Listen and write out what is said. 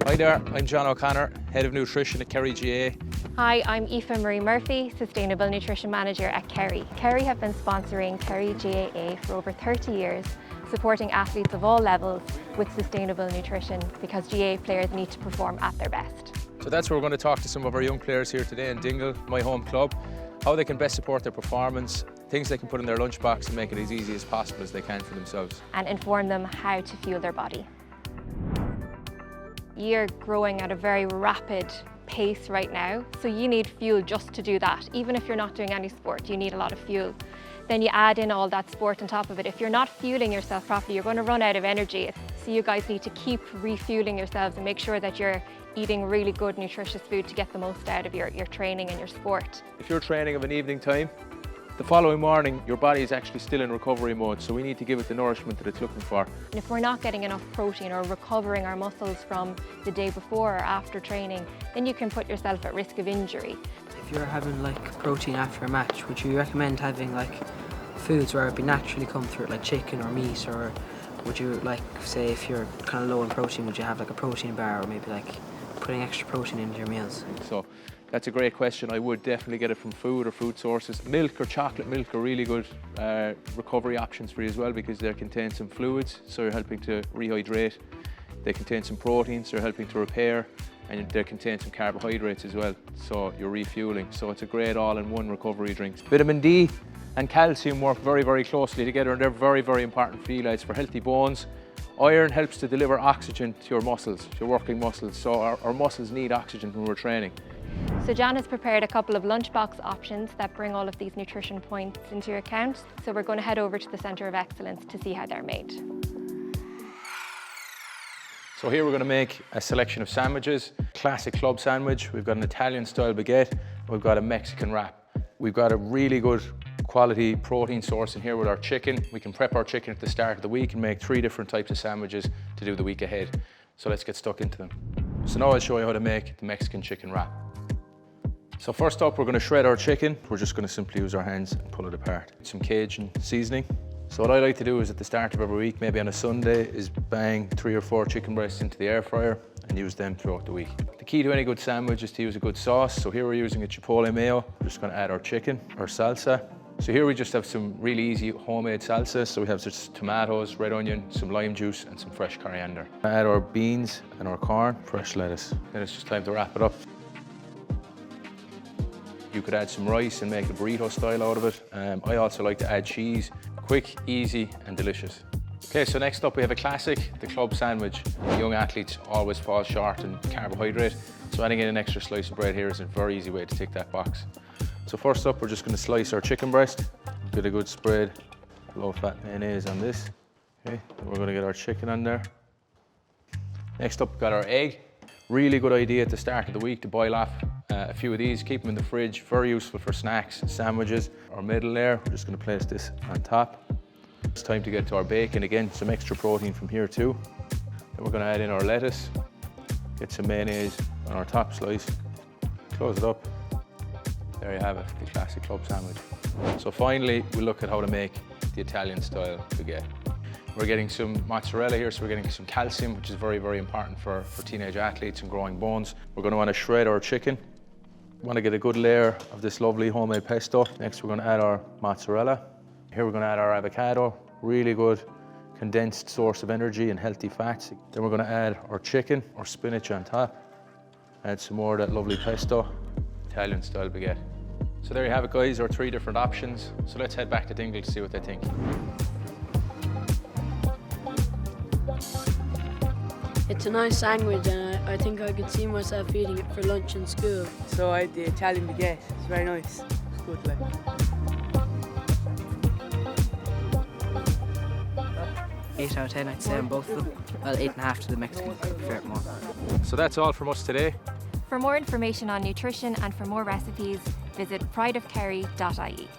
Hi there, I'm John O'Connor, Head of Nutrition at Kerry GAA. Hi, I'm Aoife Marie Murphy, Sustainable Nutrition Manager at Kerry. Kerry have been sponsoring Kerry GAA for over 30 years, supporting athletes of all levels with sustainable nutrition because GAA players need to perform at their best. So that's where we're going to talk to some of our young players here today in Dingle, my home club, how they can best support their performance, things they can put in their lunchbox and make it as easy as possible as they can for themselves. And inform them how to fuel their body. You're growing at a very rapid pace right now, so you need fuel just to do that. Even if you're not doing any sport, you need a lot of fuel. Then you add in all that sport on top of it. If you're not fueling yourself properly, you're going to run out of energy. So you guys need to keep refueling yourselves and make sure that you're eating really good, nutritious food to get the most out of your training and your sport. If you're training of an evening time, the following morning, your body is actually still in recovery mode, so we need to give it the nourishment that it's looking for. And if we're not getting enough protein or recovering our muscles from the day before or after training, then you can put yourself at risk of injury. If you're having like protein after a match, would you recommend having like foods where it'd be naturally come through it, like chicken or meat, or would you like, say if you're kind of low in protein, would you have like a protein bar or maybe like putting extra protein into your meals? So that's a great question. I would definitely get it from food or food sources. Milk or chocolate milk are really good recovery options for you as well because they contain some fluids, so you're helping to rehydrate. They contain some proteins, so you're helping to repair, and they contain some carbohydrates as well, so you're refueling. So it's a great all-in-one recovery drink. Vitamin D and calcium work very, very closely together, and they're very, very important for you guys for healthy bones. Iron helps to deliver oxygen to your muscles, to your working muscles, so our muscles need oxygen when we're training. So John has prepared a couple of lunchbox options that bring all of these nutrition points into your account. So we're going to head over to the Centre of Excellence to see how they're made. So here we're going to make a selection of sandwiches. Classic club sandwich, we've got an Italian style baguette, we've got a Mexican wrap. We've got a really good quality protein source in here with our chicken. We can prep our chicken at the start of the week and make 3 different types of sandwiches to do the week ahead. So let's get stuck into them. So now I'll show you how to make the Mexican chicken wrap. So first up, we're going to shred our chicken. We're just going to simply use our hands and pull it apart. Some Cajun seasoning. So what I like to do is at the start of every week, maybe on a Sunday, is bang 3 or 4 chicken breasts into the air fryer and use them throughout the week. The key to any good sandwich is to use a good sauce. So here we're using a chipotle mayo. We're just going to add our chicken, our salsa. So here we just have some really easy homemade salsa. So we have just tomatoes, red onion, some lime juice and some fresh coriander. Add our beans and our corn, fresh lettuce. Then it's just time to wrap it up. You could add some rice and make a burrito style out of it. I also like to add cheese. Quick, easy and delicious. Okay, so next up we have a classic, the club sandwich. Young athletes always fall short in carbohydrate, so adding in an extra slice of bread here is a very easy way to tick that box. So first up, we're just going to slice our chicken breast. Get a good spread of low-fat mayonnaise on this. Okay, then we're going to get our chicken on there. Next up, we've got our egg. Really good idea at the start of the week to boil off a few of these, keep them in the fridge, very useful for snacks, sandwiches. Our middle layer, we're just going to place this on top. It's time to get to our bacon. Again, some extra protein from here too. Then we're going to add in our lettuce, get some mayonnaise on our top slice, close it up. There you have it, the classic club sandwich. So finally, we'll look at how to make the Italian style baguette. We're getting some mozzarella here, so we're getting some calcium, which is very, very important for teenage athletes and growing bones. We're going to want to shred our chicken. We want to get a good layer of this lovely homemade pesto. Next, we're going to add our mozzarella. Here we're going to add our avocado, really good condensed source of energy and healthy fats. Then we're going to add our chicken, our spinach on top. Add some more of that lovely pesto, Italian style baguette. So there you have it, guys, our 3 different options. So let's head back to Dingle to see what they think. It's a nice sandwich and I think I could see myself eating it for lunch in school. So I had the Italian baguette, it's very nice, it's good like. 8 out of 10 I'd say on both of them. Well, 8.5 to the Mexican, I prefer it more. So that's all from us today. For more information on nutrition and for more recipes, visit prideofkerry.ie.